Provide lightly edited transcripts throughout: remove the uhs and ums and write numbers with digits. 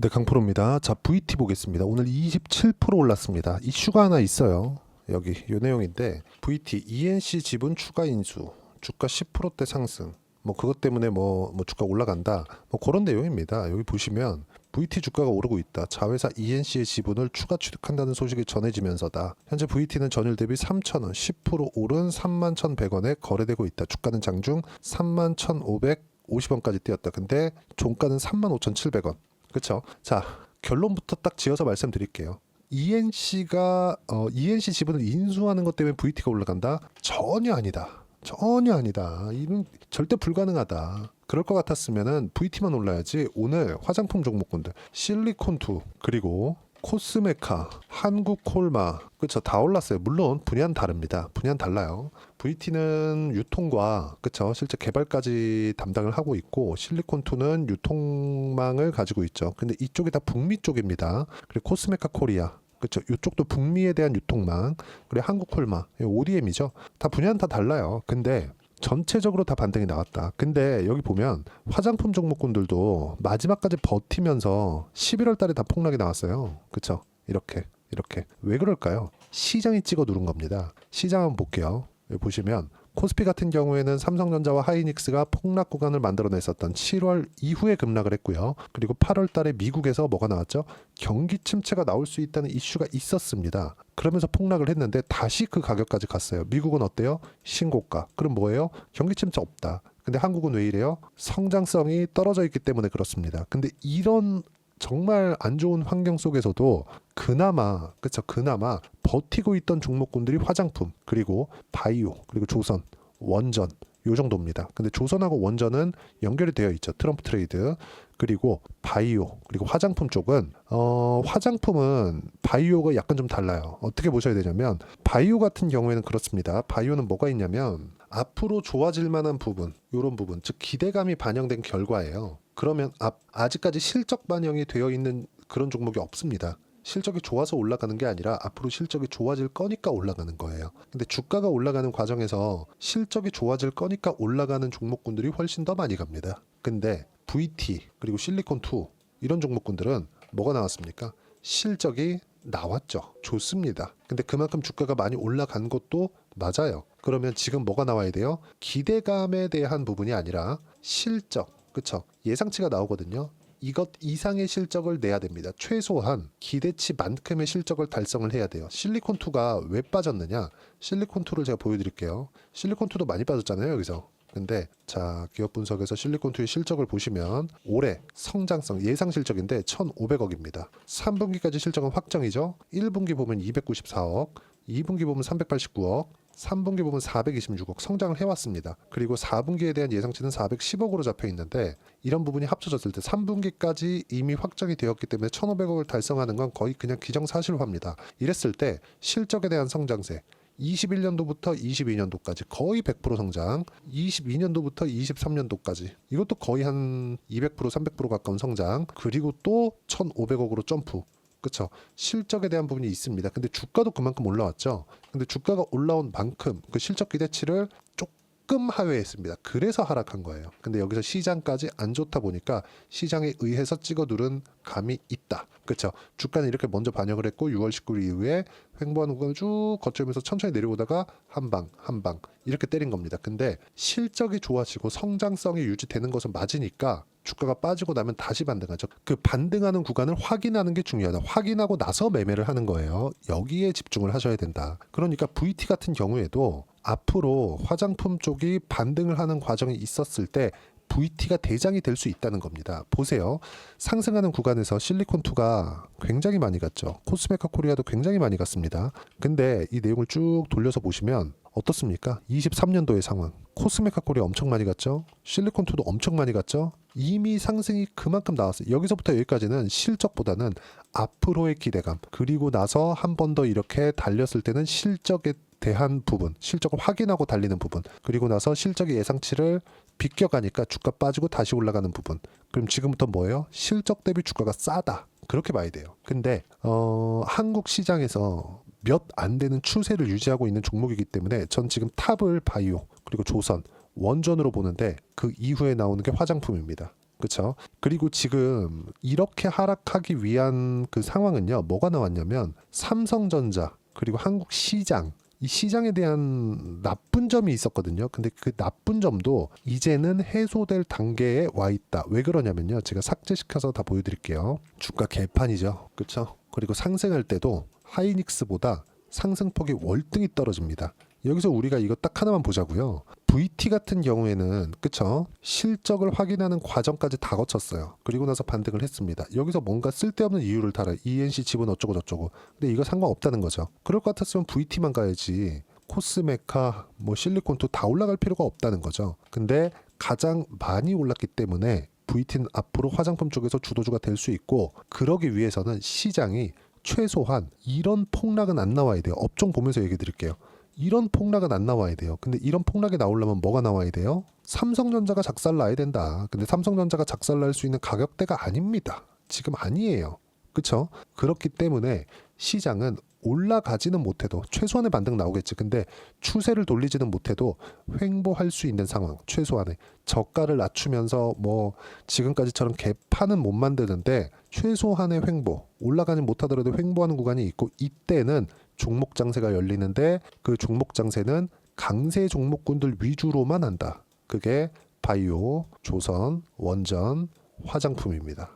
네, 강프로입니다. 자, VT 보겠습니다. 오늘 27% 올랐습니다. 이슈가 하나 있어요. 여기 이 내용인데 VT ENC 지분 추가 인수, 주가 10%대 상승. 뭐 그것 때문에 뭐 주가 올라간다. 뭐 그런 내용입니다. 여기 보시면 VT 주가가 오르고 있다. 자회사 ENC의 지분을 추가 취득한다는 소식이 전해지면서다. 현재 VT는 전일 대비 3,000원, 10% 오른 31,100원에 거래되고 있다. 주가는 장중 31,550원까지 뛰었다. 근데 종가는 35,700원. 그렇죠? 자, 결론부터 딱 지어서 말씀드릴게요. ENC 지분을 인수하는 것 때문에 VT가 올라간다? 전혀 아니다. 전혀 아니다. 이는 절대 불가능하다. 그럴 것 같았으면은 VT만 올라야지. 오늘 화장품 종목군들 실리콘2 그리고 코스메카, 한국콜마, 그쵸, 다 올랐어요. 물론 분야는 다릅니다. 분야는 달라요. VT는 유통과 그쵸, 실제 개발까지 담당을 하고 있고 실리콘2는 유통망을 가지고 있죠. 근데 이쪽이 다 북미 쪽입니다. 그리고 코스메카 코리아, 그쵸, 이쪽도 북미에 대한 유통망, 그리고 한국콜마, ODM이죠. 다 분야는 다 달라요. 근데 전체적으로 다 반등이 나왔다. 근데 여기 보면 화장품 종목군들도 마지막까지 버티면서 11월 달에 다 폭락이 나왔어요. 그쵸? 이렇게. 왜 그럴까요? 시장이 찍어 누른 겁니다. 시장 한번 볼게요. 여기 보시면 코스피 같은 경우에는 삼성전자와 하이닉스가 폭락 구간을 만들어냈었던 7월 이후에 급락을 했고요. 그리고 8월 달에 미국에서 뭐가 나왔죠? 경기 침체가 나올 수 있다는 이슈가 있었습니다. 그러면서 폭락을 했는데 다시 그 가격까지 갔어요. 미국은 어때요? 신고가. 그럼 뭐예요? 경기 침체 없다. 근데 한국은 왜 이래요? 성장성이 떨어져 있기 때문에 그렇습니다. 근데 이런 정말 안 좋은 환경 속에서도 그나마 버티고 있던 종목군들이 화장품, 그리고 바이오, 그리고 조선, 원전 요 정도입니다. 근데 조선하고 원전은 연결이 되어 있죠. 트럼프 트레이드. 그리고 바이오, 그리고 화장품 쪽은 화장품은 바이오가 약간 좀 달라요. 어떻게 보셔야 되냐면 바이오 같은 경우에는 그렇습니다. 바이오는 뭐가 있냐면 앞으로 좋아질 만한 부분, 이런 부분, 즉 기대감이 반영된 결과예요. 그러면 아직까지 실적 반영이 되어 있는 그런 종목이 없습니다. 실적이 좋아서 올라가는 게 아니라 앞으로 실적이 좋아질 거니까 올라가는 거예요. 근데 주가가 올라가는 과정에서 실적이 좋아질 거니까 올라가는 종목군들이 훨씬 더 많이 갑니다. 근데 VT 그리고 실리콘2 이런 종목군들은 뭐가 나왔습니까? 실적이 나왔죠. 좋습니다. 근데 그만큼 주가가 많이 올라간 것도 맞아요. 그러면 지금 뭐가 나와야 돼요? 기대감에 대한 부분이 아니라 실적, 그쵸? 예상치가 나오거든요. 이것 이상의 실적을 내야 됩니다. 최소한 기대치만큼의 실적을 달성을 해야 돼요. 실리콘2가 왜 빠졌느냐? 실리콘2를 제가 보여드릴게요. 실리콘2도 많이 빠졌잖아요, 여기서. 근데 자, 기업 분석에서 실리콘2의 실적을 보시면 올해 성장성 예상 실적인데 1,500억입니다. 3분기까지 실적은 확정이죠. 1분기 보면 294억, 2분기 보면 389억, 3분기 보면 426억 성장을 해왔습니다. 그리고 4분기에 대한 예상치는 410억으로 잡혀 있는데 이런 부분이 합쳐졌을 때 3분기까지 이미 확정이 되었기 때문에 1,500억을 달성하는 건 거의 그냥 기정사실화입니다. 이랬을 때 실적에 대한 성장세 21년도부터 22년도까지 거의 100% 성장, 22년도부터 23년도까지 이것도 거의 한 200%, 300% 가까운 성장, 그리고 또 1,500억으로 점프. 그렇죠. 실적에 대한 부분이 있습니다. 근데 주가도 그만큼 올라왔죠. 근데 주가가 올라온 만큼 그 실적 기대치를 조금 하회했습니다. 그래서 하락한 거예요. 근데 여기서 시장까지 안 좋다 보니까 시장에 의해서 찍어 누른 감이 있다. 그렇죠. 주가는 이렇게 먼저 반영을 했고 6월 19일 이후에 횡보하는 구간을 쭉 거쳐오면서 천천히 내려오다가 한 방 이렇게 때린 겁니다. 근데 실적이 좋아지고 성장성이 유지되는 것은 맞으니까 주가가 빠지고 나면 다시 반등하죠. 그 반등하는 구간을 확인하는 게 중요하다. 확인하고 나서 매매를 하는 거예요. 여기에 집중을 하셔야 된다. 그러니까 VT 같은 경우에도 앞으로 화장품 쪽이 반등을 하는 과정이 있었을 때 VT가 대장이 될 수 있다는 겁니다. 보세요. 상승하는 구간에서 실리콘2가 굉장히 많이 갔죠. 코스메카 코리아도 굉장히 많이 갔습니다. 근데 이 내용을 쭉 돌려서 보시면 어떻습니까? 23년도의 상황. 코스메카 코리아 엄청 많이 갔죠. 실리콘2도 엄청 많이 갔죠. 이미 상승이 그만큼 나왔어요. 여기서부터 여기까지는 실적보다는 앞으로의 기대감, 그리고 나서 한 번 더 이렇게 달렸을 때는 실적에 대한 부분, 실적을 확인하고 달리는 부분, 그리고 나서 실적의 예상치를 비껴가니까 주가 빠지고 다시 올라가는 부분. 그럼 지금부터 뭐예요? 실적 대비 주가가 싸다. 그렇게 봐야 돼요. 근데 한국 시장에서 몇 안 되는 추세를 유지하고 있는 종목이기 때문에 전 지금 탑을 바이오, 그리고 조선, 원전으로 보는데 그 이후에 나오는 게 화장품입니다. 그렇죠? 그리고 지금 이렇게 하락하기 위한 그 상황은요. 뭐가 나왔냐면 삼성전자 그리고 한국 시장 이 시장에 대한 나쁜 점이 있었거든요. 근데 그 나쁜 점도 이제는 해소될 단계에 와 있다. 왜 그러냐면요. 제가 삭제시켜서 다 보여드릴게요. 주가 개판이죠. 그렇죠? 그리고 상승할 때도 하이닉스보다 상승폭이 월등히 떨어집니다. 여기서 우리가 이거 딱 하나만 보자고요. VT 같은 경우에는 그쵸? 실적을 확인하는 과정까지 다 거쳤어요. 그리고 나서 반등을 했습니다. 여기서 뭔가 쓸데없는 이유를 달아. ENC 지분 어쩌고 저쩌고. 근데 이거 상관없다는 거죠. 그럴 것 같았으면 VT만 가야지. 코스메카, 뭐 실리콘도 다 올라갈 필요가 없다는 거죠. 근데 가장 많이 올랐기 때문에 VT는 앞으로 화장품 쪽에서 주도주가 될 수 있고 그러기 위해서는 시장이 최소한 이런 폭락은 안 나와야 돼요. 업종 보면서 얘기 드릴게요. 이런 폭락은 안 나와야 돼요. 근데 이런 폭락이 나오려면 뭐가 나와야 돼요? 삼성전자가 작살나야 된다. 근데 삼성전자가 작살날 수 있는 가격대가 아닙니다. 지금 아니에요. 그렇죠? 그렇기 때문에 시장은 올라가지는 못해도 최소한의 반등 나오겠지. 근데 추세를 돌리지는 못해도 횡보할 수 있는 상황. 최소한의 저가를 낮추면서 뭐 지금까지처럼 개판은 못 만드는데 최소한의 횡보. 올라가지 못하더라도 횡보하는 구간이 있고 이때는 종목 장세가 열리는데 그 종목 장세는 강세 종목군들 위주로만 한다. 그게 바이오, 조선, 원전, 화장품입니다.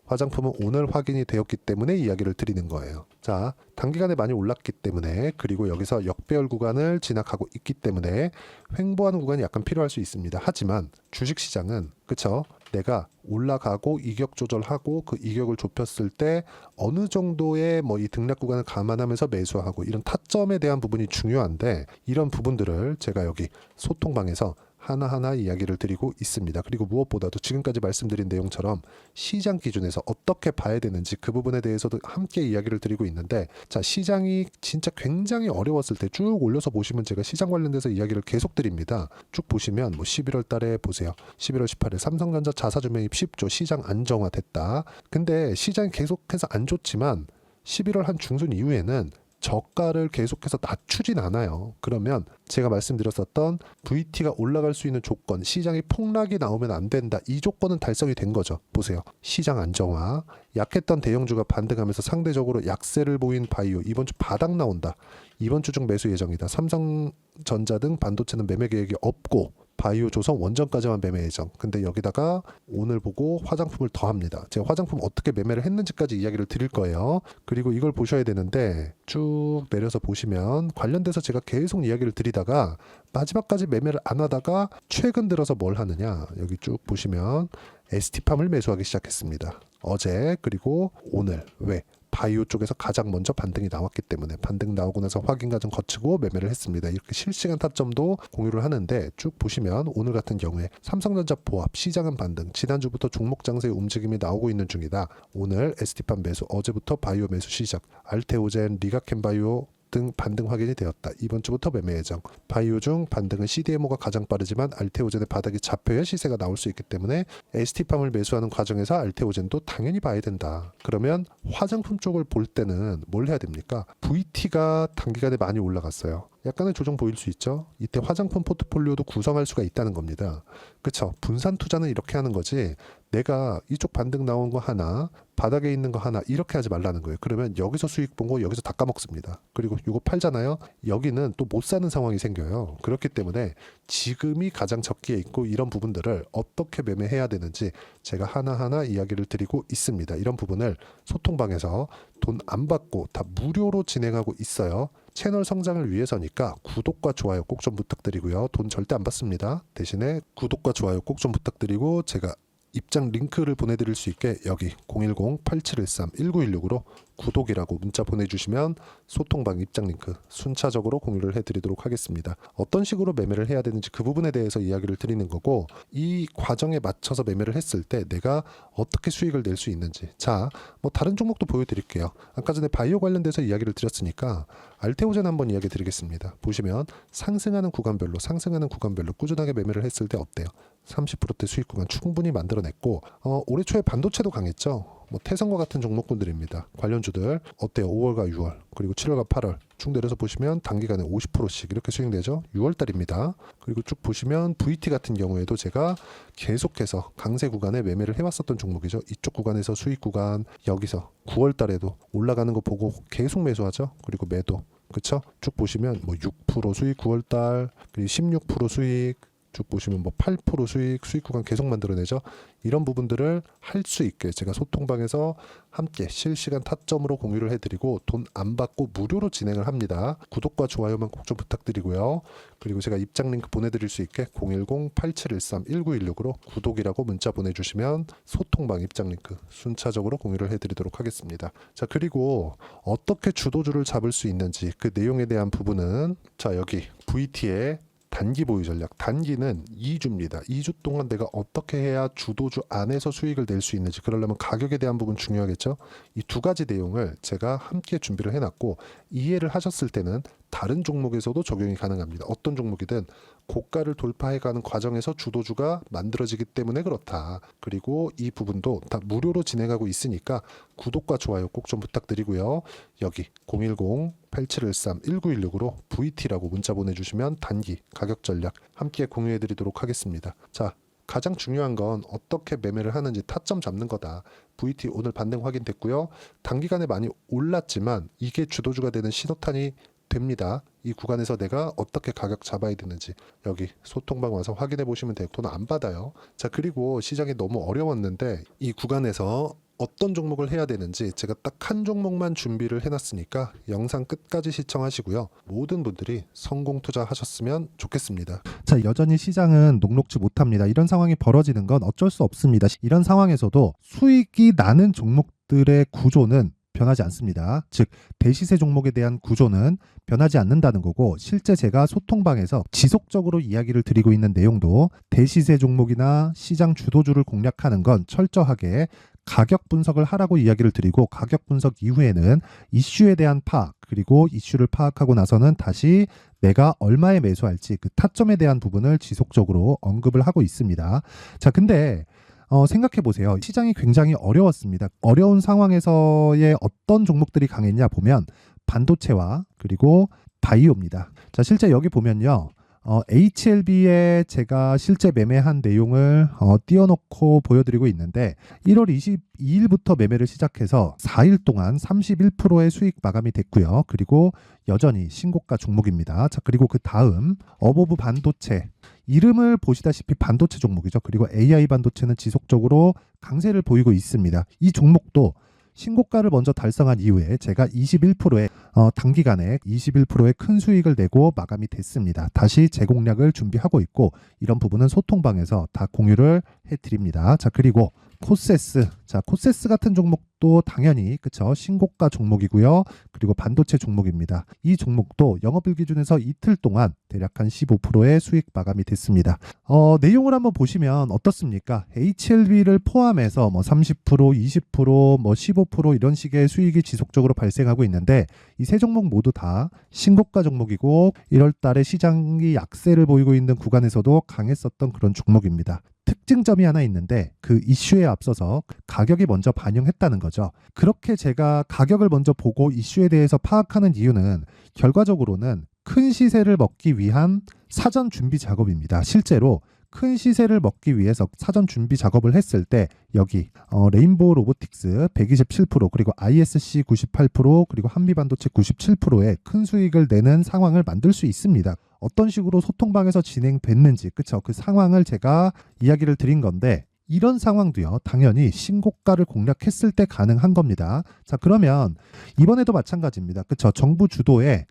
화장품은 오늘 확인이 되었기 때문에 이야기를 드리는 거예요. 자, 단기간에 많이 올랐기 때문에 그리고 여기서 역배열 구간을 진학하고 있기 때문에 횡보하는 구간이 약간 필요할 수 있습니다. 하지만 주식시장은 그쵸? 내가 올라가고 이격 조절하고 그 이격을 좁혔을 때 어느 정도의 뭐 이 등락 구간을 감안하면서 매수하고 이런 타점에 대한 부분이 중요한데 이런 부분들을 제가 여기 소통방에서 하나하나 이야기를 드리고 있습니다. 그리고 무엇보다도 지금까지 말씀드린 내용처럼 시장 기준에서 어떻게 봐야 되는지 그 부분에 대해서도 함께 이야기를 드리고 있는데 자 시장이 진짜 굉장히 어려웠을 때 쭉 올려서 보시면 제가 시장 관련돼서 이야기를 계속 드립니다. 쭉 보시면 뭐 11월 달에 보세요. 11월 18일 삼성전자 자사주 매입 10조 시장 안정화됐다. 근데 시장이 계속해서 안 좋지만 11월 한 중순 이후에는 저가를 계속해서 낮추진 않아요. 그러면 제가 말씀드렸었던 VT가 올라갈 수 있는 조건, 시장이 폭락이 나오면 안 된다. 이 조건은 달성이 된 거죠. 보세요. 시장 안정화, 약했던 대형주가 반등하면서 상대적으로 약세를 보인 바이오, 이번 주 바닥 나온다. 이번 주 중 매수 예정이다. 삼성전자 등 반도체는 매매 계획이 없고 바이오, 조선, 원전까지만 매매 예정. 근데 여기다가 오늘 보고 화장품을 더합니다. 제가 화장품 어떻게 매매를 했는지까지 이야기를 드릴 거예요. 그리고 이걸 보셔야 되는데 쭉 내려서 보시면 관련돼서 제가 계속 이야기를 드리다가 마지막까지 매매를 안 하다가 최근 들어서 뭘 하느냐. 여기 쭉 보시면 ST팜을 매수하기 시작했습니다. 어제 그리고 오늘. 왜? 바이오 쪽에서 가장 먼저 반등이 나왔기 때문에 반등 나오고 나서 확인 과정 거치고 매매를 했습니다. 이렇게 실시간 타점도 공유를 하는데 쭉 보시면 오늘 같은 경우에 삼성전자 보합 시장은 반등 지난주부터 종목 장세의 움직임이 나오고 있는 중이다. 오늘 ST팜 매수 어제부터 바이오 매수 시작 알테오젠 리가켄바이오 등 반등 확인이 되었다. 이번 주부터 매매 예정. 바이오 중 반등은 CDMO가 가장 빠르지만 알테오젠의 바닥이 잡혀야 시세가 나올 수 있기 때문에 ST팜을 매수하는 과정에서 알테오젠도 당연히 봐야 된다. 그러면 화장품 쪽을 볼 때는 뭘 해야 됩니까? VT가 단기간에 많이 올라갔어요. 약간의 조정 보일 수 있죠. 이때 화장품 포트폴리오도 구성할 수가 있다는 겁니다. 그렇죠. 분산 투자는 이렇게 하는 거지. 내가 이쪽 반등 나온 거 하나, 바닥에 있는 거 하나 이렇게 하지 말라는 거예요. 그러면 여기서 수익 본 거 여기서 다 까먹습니다. 그리고 이거 팔잖아요. 여기는 또 못 사는 상황이 생겨요. 그렇기 때문에 지금이 가장 적기에 있고 이런 부분들을 어떻게 매매해야 되는지 제가 하나하나 이야기를 드리고 있습니다. 이런 부분을 소통방에서 돈 안 받고 다 무료로 진행하고 있어요. 채널 성장을 위해서니까 구독과 좋아요 꼭 좀 부탁드리고요. 돈 절대 안 받습니다. 대신에 구독과 좋아요 꼭 좀 부탁드리고 제가 입장 링크를 보내드릴 수 있게 여기 010-8713-1916으로 구독이라고 문자 보내주시면 소통방 입장 링크 순차적으로 공유를 해드리도록 하겠습니다. 어떤 식으로 매매를 해야 되는지 그 부분에 대해서 이야기를 드리는 거고 이 과정에 맞춰서 매매를 했을 때 내가 어떻게 수익을 낼 수 있는지 자, 뭐 다른 종목도 보여드릴게요. 아까 전에 바이오 관련돼서 이야기를 드렸으니까 알테오젠 한번 이야기 드리겠습니다. 보시면 상승하는 구간별로 꾸준하게 매매를 했을 때 어때요? 30%대 수익 구간 충분히 만들어냈고 올해 초에 반도체도 강했죠. 뭐 태성과 같은 종목군들입니다. 관련주들 어때요? 5월과 6월 그리고 7월과 8월 쭉 내려서 보시면 단기간에 50%씩 이렇게 수익되죠. 6월달입니다. 그리고 쭉 보시면 VT 같은 경우에도 제가 계속해서 강세 구간에 매매를 해왔었던 종목이죠. 이쪽 구간에서 수익 구간, 여기서 9월달에도 올라가는 거 보고 계속 매수하죠. 그리고 매도, 그쵸? 쭉 보시면 뭐 6% 수익 9월달, 그리고 16% 수익, 쭉 보시면 뭐 8% 수익 구간 계속 만들어내죠. 이런 부분들을 할 수 있게 제가 소통방에서 함께 실시간 타점으로 공유를 해드리고 돈 안 받고 무료로 진행을 합니다. 구독과 좋아요만 꼭 좀 부탁드리고요. 그리고 제가 입장 링크 보내드릴 수 있게 010-8713-1916으로 구독이라고 문자 보내주시면 소통방 입장 링크 순차적으로 공유를 해드리도록 하겠습니다. 자, 그리고 어떻게 주도주를 잡을 수 있는지 그 내용에 대한 부분은 자, 여기 VT의 단기 보유 전략. 단기는 2주입니다. 2주 동안 내가 어떻게 해야 주도주 안에서 수익을 낼 수 있는지, 그러려면 가격에 대한 부분 중요하겠죠. 이 두 가지 내용을 제가 함께 준비를 해놨고 이해를 하셨을 때는 다른 종목에서도 적용이 가능합니다. 어떤 종목이든 고가를 돌파해가는 과정에서 주도주가 만들어지기 때문에 그렇다. 그리고 이 부분도 다 무료로 진행하고 있으니까 구독과 좋아요 꼭 좀 부탁드리고요. 여기 010-8713-1916으로 VT라고 문자 보내주시면 단기 가격 전략 함께 공유해드리도록 하겠습니다. 자, 가장 중요한 건 어떻게 매매를 하는지 타점 잡는 거다. VT 오늘 반등 확인됐고요. 단기간에 많이 올랐지만 이게 주도주가 되는 신호탄이 됩니다. 이 구간에서 내가 어떻게 가격 잡아야 되는지 여기 소통방 와서 확인해 보시면 되고 돈 안 받아요. 자, 그리고 시장이 너무 어려웠는데 이 구간에서 어떤 종목을 해야 되는지 제가 딱 한 종목만 준비를 해놨으니까 영상 끝까지 시청하시고요. 모든 분들이 성공 투자하셨으면 좋겠습니다. 자, 여전히 시장은 녹록지 못합니다. 이런 상황이 벌어지는 건 어쩔 수 없습니다. 이런 상황에서도 수익이 나는 종목들의 구조는 변하지 않습니다. 즉 대시세 종목에 대한 구조는 변하지 않는다는 거고, 실제 제가 소통방에서 지속적으로 이야기를 드리고 있는 내용도 대시세 종목이나 시장 주도주를 공략하는 건 철저하게 가격 분석을 하라고 이야기를 드리고, 가격 분석 이후에는 이슈에 대한 파악, 그리고 이슈를 파악하고 나서는 다시 내가 얼마에 매수할지 그 타점에 대한 부분을 지속적으로 언급을 하고 있습니다. 자, 근데 생각해 보세요. 시장이 굉장히 어려웠습니다. 어려운 상황에서의 어떤 종목들이 강했냐 보면 반도체와 그리고 바이오입니다. 자, 실제 여기 보면요. HLB에 제가 실제 매매한 내용을 띄워놓고 보여드리고 있는데 1월 22일부터 매매를 시작해서 4일 동안 31%의 수익 마감이 됐고요. 그리고 여전히 신고가 종목입니다. 자, 그리고 그 다음 어보브 반도체, 이름을 보시다시피 반도체 종목이죠. 그리고 AI 반도체는 지속적으로 강세를 보이고 있습니다. 이 종목도 신고가를 먼저 달성한 이후에 제가 21%의 단기간에 21%의 큰 수익을 내고 마감이 됐습니다. 다시 재공략을 준비하고 있고 이런 부분은 소통방에서 다 공유를 해드립니다. 자, 그리고 코세스, 자, 코세스 같은 종목도 당연히 그쵸, 신고가 종목이고요. 그리고 반도체 종목입니다. 이 종목도 영업일 기준에서 이틀 동안 대략 한 15%의 수익 마감이 됐습니다. 내용을 한번 보시면 어떻습니까? HLB를 포함해서 뭐 30%, 20%, 뭐 15% 이런 식의 수익이 지속적으로 발생하고 있는데 이 세 종목 모두 다 신고가 종목이고 1월 달에 시장이 약세를 보이고 있는 구간에서도 강했었던 그런 종목입니다. 특징점이 하나 있는데 그 이슈에 앞서서 가격이 먼저 반영했다는 거죠. 그렇게 제가 가격을 먼저 보고 이슈에 대해서 파악하는 이유는 결과적으로는 큰 시세를 먹기 위한 사전 준비 작업입니다. 실제로 큰 시세를 먹기 위해서 사전 준비 작업을 했을 때 여기 레인보우 로보틱스 127% 그리고 ISC 98% 그리고 한미반도체 97%의 큰 수익을 내는 상황을 만들 수 있습니다. 어떤 식으로 소통방에서 진행됐는지 그쵸, 그 상황을 제가 이야기를 드린 건데 이런 상황도요 당연히 신고가를 공략했을 때 가능한 겁니다. 자, 그러면 이번에도 마찬가지입니다. 그쵸, 정부 주도의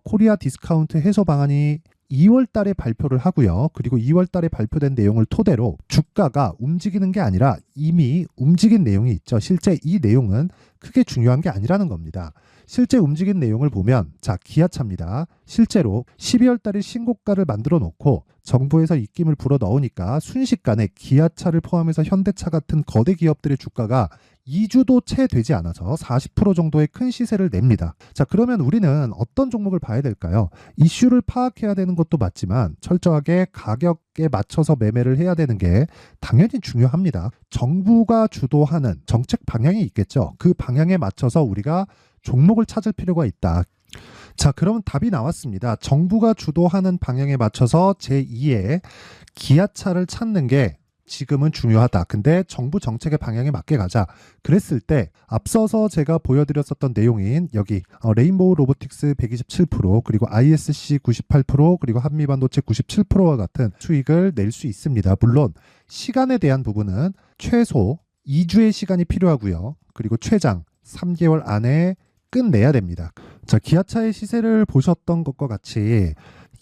코리아 디스카운트 해소 방안이 2월 달에 발표를 하고요. 그리고 2월 달에 발표된 내용을 토대로 주가가 움직이는 게 아니라 이미 움직인 내용이 있죠. 실제 이 내용은 크게 중요한 게 아니라는 겁니다. 실제 움직인 내용을 보면 자, 기아차입니다. 실제로 12월 달에 신고가를 만들어 놓고 정부에서 입김을 불어 넣으니까 순식간에 기아차를 포함해서 현대차 같은 거대 기업들의 주가가 2주도 채 되지 않아서 40% 정도의 큰 시세를 냅니다. 자, 그러면 우리는 어떤 종목을 봐야 될까요? 이슈를 파악해야 되는 것도 맞지만 철저하게 가격에 맞춰서 매매를 해야 되는 게 당연히 중요합니다. 정부가 주도하는 정책 방향이 있겠죠. 그 방향에 맞춰서 우리가 종목을 찾을 필요가 있다. 자, 그럼 답이 나왔습니다. 정부가 주도하는 방향에 맞춰서 제2의 기아차를 찾는 게 지금은 중요하다. 근데 정부 정책의 방향에 맞게 가자. 그랬을 때 앞서서 제가 보여드렸었던 내용인 여기 레인보우 로보틱스 127% 그리고 ISC 98% 그리고 한미반도체 97%와 같은 수익을 낼 수 있습니다. 물론 시간에 대한 부분은 최소 2주의 시간이 필요하고요. 그리고 최장 3개월 안에 끝내야 됩니다. 자, 기아차의 시세를 보셨던 것과 같이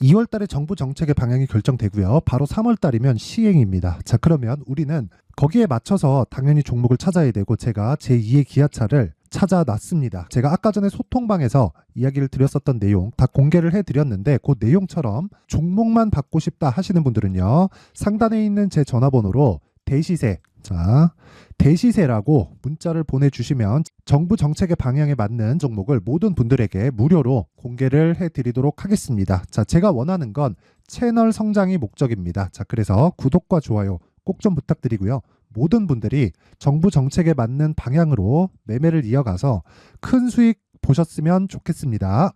2월 달에 정부 정책의 방향이 결정되고요. 바로 3월 달이면 시행입니다. 자, 그러면 우리는 거기에 맞춰서 당연히 종목을 찾아야 되고 제가 제2의 기아차를 찾아놨습니다. 제가 아까 전에 소통방에서 이야기를 드렸었던 내용 다 공개를 해드렸는데 그 내용처럼 종목만 받고 싶다 하시는 분들은요. 상단에 있는 제 전화번호로 대시세, 자, 대시세라고 문자를 보내주시면 정부 정책의 방향에 맞는 종목을 모든 분들에게 무료로 공개를 해드리도록 하겠습니다. 자, 제가 원하는 건 채널 성장이 목적입니다. 자, 그래서 구독과 좋아요 꼭 좀 부탁드리고요. 모든 분들이 정부 정책에 맞는 방향으로 매매를 이어가서 큰 수익 보셨으면 좋겠습니다.